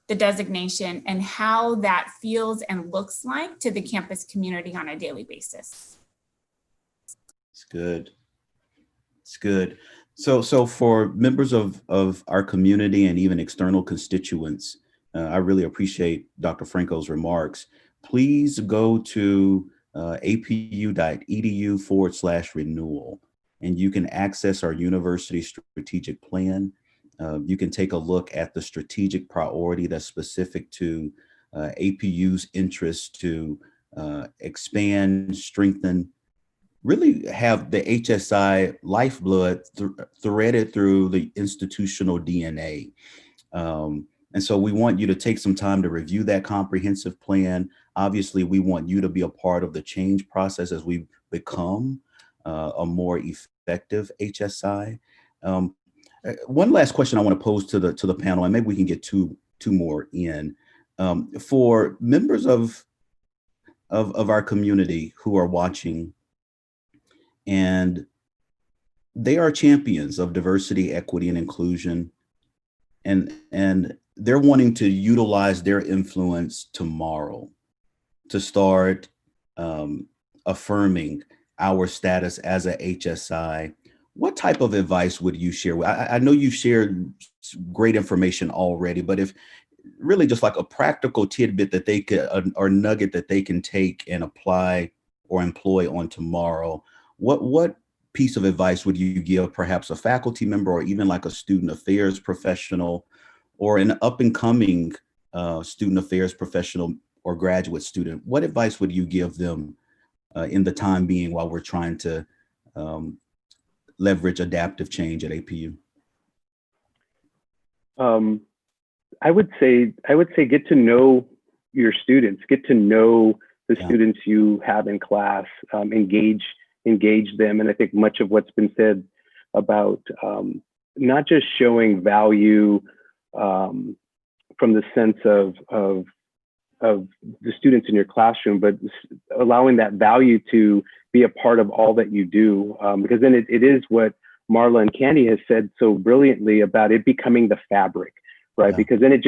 Speaker 3: the designation, and how that feels and looks like to the campus community on a daily basis?
Speaker 1: It's good. It's good. So for members of our community and even external constituents, I really appreciate Dr. Franco's remarks. Please go to apu.edu/renewal, and you can access our university strategic plan. You can take a look at the strategic priority that's specific to APU's interest to expand, strengthen, really have the HSI lifeblood threaded through the institutional DNA. And so we want you to take some time to review that comprehensive plan. Obviously, we want you to be a part of the change process as we become a more effective HSI. One last question I want to pose to the panel, and maybe we can get two more in. For members of our community who are watching, and they are champions of diversity, equity, and inclusion, and they're wanting to utilize their influence tomorrow to start affirming our status as a HSI. What type of advice would you share? I know you shared great information already, but if really just like a practical tidbit that they could, or nugget that they can take and apply or employ on tomorrow, what piece of advice would you give perhaps a faculty member or even like a student affairs professional or an up and coming student affairs professional or graduate student? What advice would you give them in the time being while we're trying to leverage adaptive change at APU?
Speaker 4: I would say get to know your students, get to know the students you have in class, engage them. And I think much of what's been said about not just showing value from the sense of the students in your classroom, but allowing that value to be a part of all that you do, because then it is what Marla and Candy has said so brilliantly about it becoming the fabric, right? Yeah. Because then it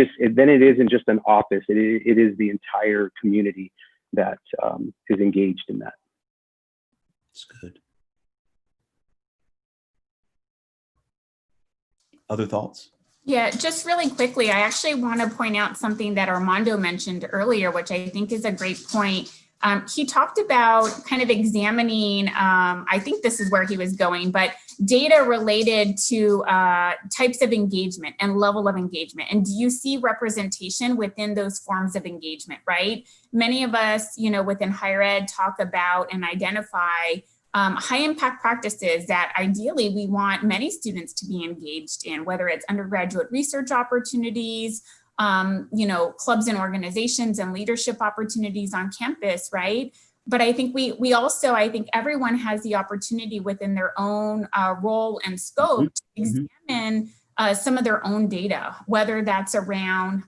Speaker 4: isn't just an office; it is the entire community that is engaged in that.
Speaker 1: That's good. Other thoughts?
Speaker 3: Yeah, just really quickly, I actually want to point out something that Armando mentioned earlier, which I think is a great point. He talked about kind of examining, I think this is where he was going, but data related to types of engagement and level of engagement. And do you see representation within those forms of engagement, right? Many of us, within higher ed talk about and identify high impact practices that ideally we want many students to be engaged in, whether it's undergraduate research opportunities, clubs and organizations and leadership opportunities on campus, right? But I think we also, I think everyone has the opportunity within their own role and scope to examine some of their own data, whether that's around,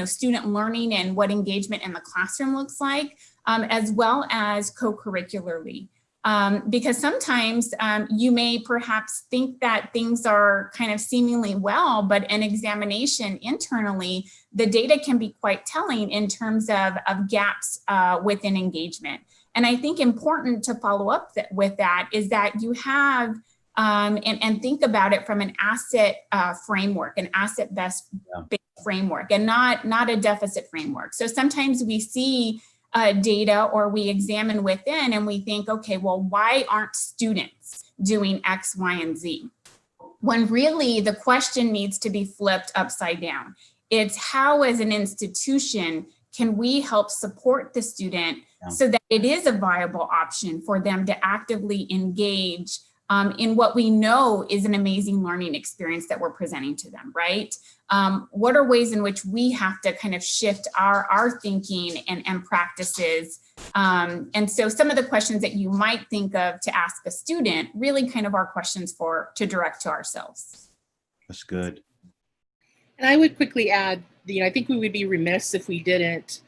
Speaker 3: student learning and what engagement in the classroom looks like, as well as co-curricularly. Because sometimes you may perhaps think that things are kind of seemingly well, but in examination internally, the data can be quite telling in terms of gaps within engagement. And I think important to follow up with that is that you have, and think about it from an asset framework, an asset-based framework, and not a deficit framework. So sometimes we see data or we examine within and we think, okay, well, why aren't students doing X, Y, and Z? When really the question needs to be flipped upside down. It's how, as an institution, can we help support the student so that it is a viable option for them to actively engage in what we know is an amazing learning experience that we're presenting to them, right? What are ways in which we have to kind of shift our thinking and practices? And so some of the questions that you might think of to ask a student really kind of are questions to direct to ourselves.
Speaker 1: That's good.
Speaker 2: And I would quickly add, I think we would be remiss if we didn't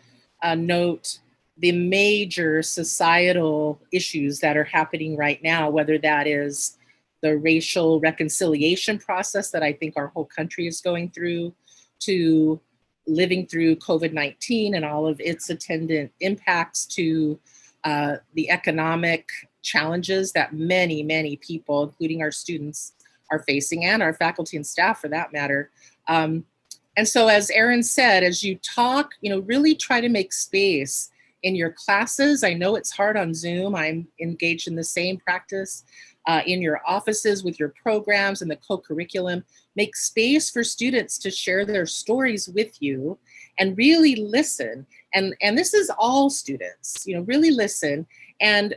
Speaker 2: note the major societal issues that are happening right now, whether that is the racial reconciliation process that I think our whole country is going through, to living through COVID-19 and all of its attendant impacts, to the economic challenges that many, many people, including our students, are facing, and our faculty and staff for that matter. And so as Erin said, as you talk, really try to make space in your classes. I know it's hard on Zoom. I'm engaged in the same practice in your offices with your programs and the co-curriculum. Make space for students to share their stories with you and really listen. And this is all students, really listen and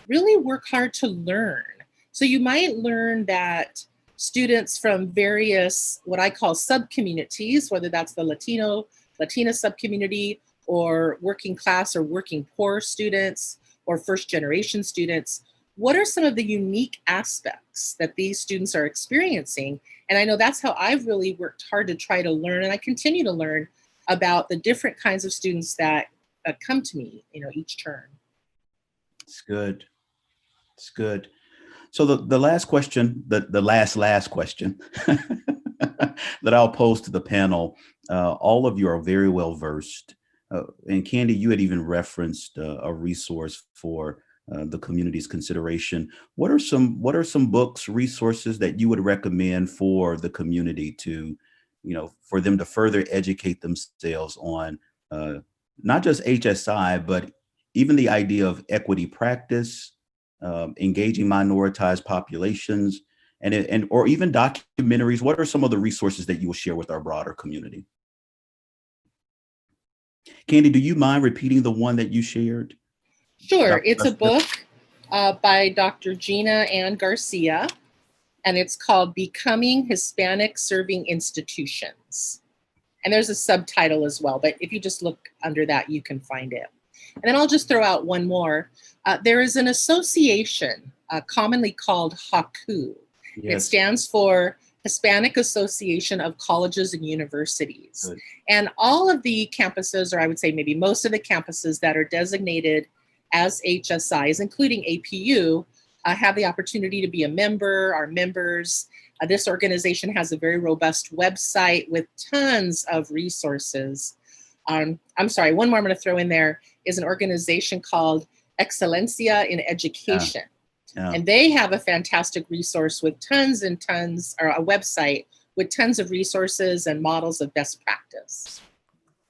Speaker 2: really work hard to learn. So you might learn that students from various, what I call sub-communities, whether that's the Latina sub-community, or working class or working poor students, or first generation students, what are some of the unique aspects that these students are experiencing? And I know that's how I've really worked hard to try to learn, and I continue to learn about the different kinds of students that come to me, each term.
Speaker 1: It's good. It's good. So the last question, the last question that I'll pose to the panel, all of you are very well versed. And Candy, you had even referenced a resource for the community's consideration. What are some books, resources that you would recommend for the community to, for them to further educate themselves on not just HSI, but even the idea of equity practice, engaging minoritized populations, or even documentaries? What are some of the resources that you will share with our broader community? Candy, do you mind repeating the one that you shared?
Speaker 2: Sure. It's a book by Dr. Gina Ann Garcia, and it's called Becoming Hispanic Serving Institutions. And there's a subtitle as well, but if you just look under that, you can find it. And then I'll just throw out one more. There is an association commonly called HACU. Yes. It stands for Hispanic Association of Colleges and Universities. Good. And all of the campuses, or I would say maybe most of the campuses that are designated as HSIs, including APU, have the opportunity to be a member. Our members, this organization has a very robust website with tons of resources. I'm sorry, one more I'm going to throw in there is an organization called Excelencia in Education. Yeah. And they have a fantastic resource with tons and tons, or a website with tons of resources and models of best practice.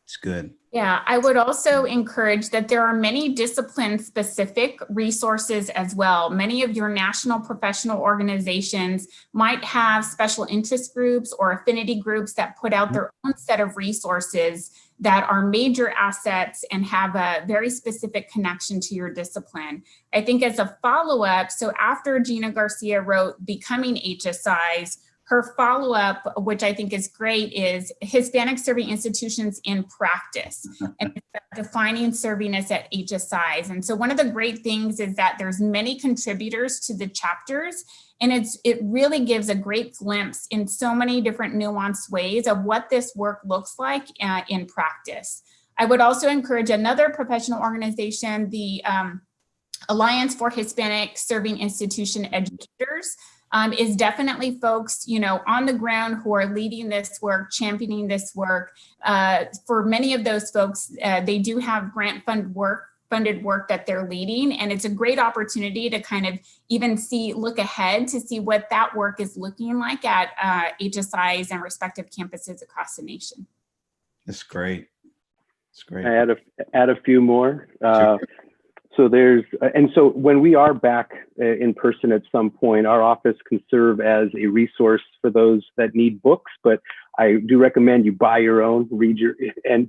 Speaker 1: It's good.
Speaker 3: Yeah, I would also encourage that there are many discipline-specific resources as well. Many of your national professional organizations might have special interest groups or affinity groups that put out their own set of resources that are major assets and have a very specific connection to your discipline. I think as a follow-up, so after Gina Garcia wrote Becoming HSIs, her follow-up, which I think is great, is Hispanic Serving Institutions in Practice, and defining servingness at HSIs. And so one of the great things is that there's many contributors to the chapters, and it really gives a great glimpse in so many different nuanced ways of what this work looks like in practice. I would also encourage another professional organization, the Alliance for Hispanic Serving Institution Educators, is definitely folks, on the ground who are leading this work, championing this work. For many of those folks, they do have grant funded work that they're leading. And it's a great opportunity to kind of even look ahead to see what that work is looking like at HSIs and respective campuses across the nation.
Speaker 1: That's great. That's great.
Speaker 4: I add a few more.
Speaker 1: Sure.
Speaker 4: So so when we are back in person at some point, our office can serve as a resource for those that need books, but I do recommend you buy your own,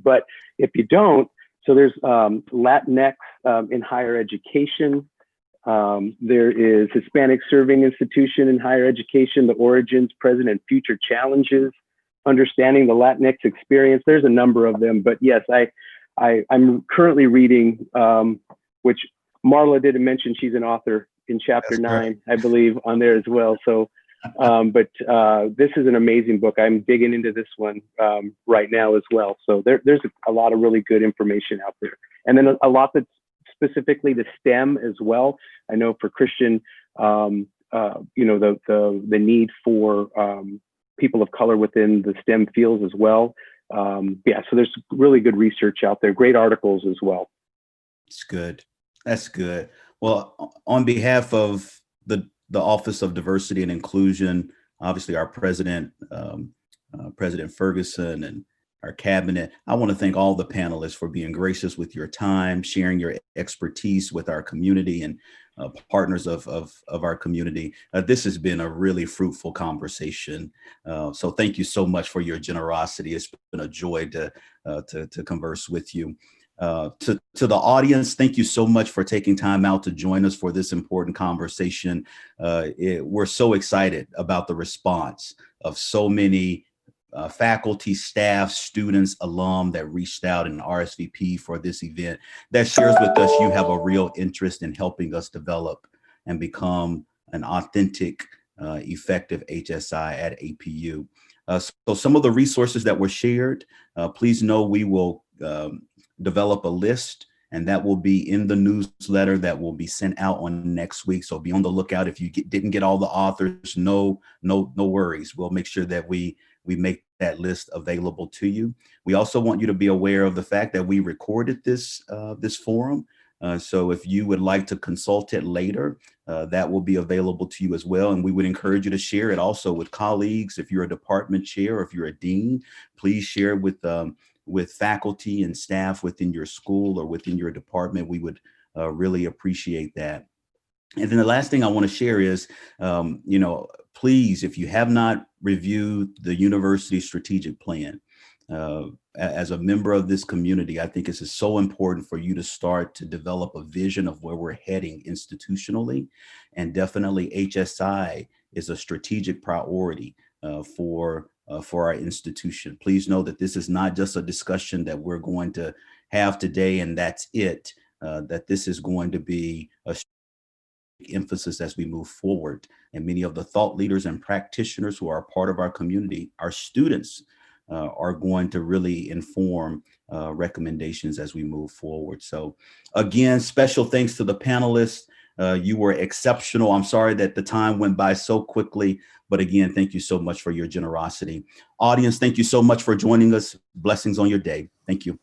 Speaker 4: but if you don't, so there's Latinx in higher education. There is Hispanic Serving Institution in higher education, the origins, present, and future challenges, understanding the Latinx experience. There's a number of them, but yes, I'm currently reading, which Marla didn't mention, she's an author in chapter 9, I believe, on there as well. So, but this is an amazing book. I'm digging into this one right now as well. So there's a lot of really good information out there. And then a lot that's specifically to STEM as well. I know for Christian, the need for people of color within the STEM fields as well. So there's really good research out there, great articles as well.
Speaker 1: It's good. That's good. Well, on behalf of the Office of Diversity and Inclusion, obviously our president, President Ferguson, and our cabinet, I want to thank all the panelists for being gracious with your time, sharing your expertise with our community and partners of our community. This has been a really fruitful conversation. So thank you so much for your generosity. It's been a joy to converse with you. To the audience, thank you so much for taking time out to join us for this important conversation. We're so excited about the response of so many faculty, staff, students, alum that reached out and RSVP for this event. That shares with us you have a real interest in helping us develop and become an authentic, effective HSI at APU. So some of the resources that were shared, please know we will develop a list, and that will be in the newsletter that will be sent out on next week. So be on the lookout. If you didn't get all the authors, no worries. We'll make sure that we make that list available to you. We also want you to be aware of the fact that we recorded this forum. So if you would like to consult it later, that will be available to you as well. And we would encourage you to share it also with colleagues. If you're a department chair or if you're a dean, please share with faculty and staff within your school or within your department. We would really appreciate that. And then the last thing I want to share is, please, if you have not reviewed the university strategic plan, as a member of this community, I think it's so important for you to start to develop a vision of where we're heading institutionally. And definitely HSI is a strategic priority for our institution. Please know that this is not just a discussion that we're going to have today and that's it, that this is going to be a emphasis as we move forward. And many of the thought leaders and practitioners who are part of our community, our students, are going to really inform recommendations as we move forward. So again, special thanks to the panelists. You were exceptional. I'm sorry that the time went by so quickly, but again, thank you so much for your generosity. Audience, thank you so much for joining us. Blessings on your day. Thank you.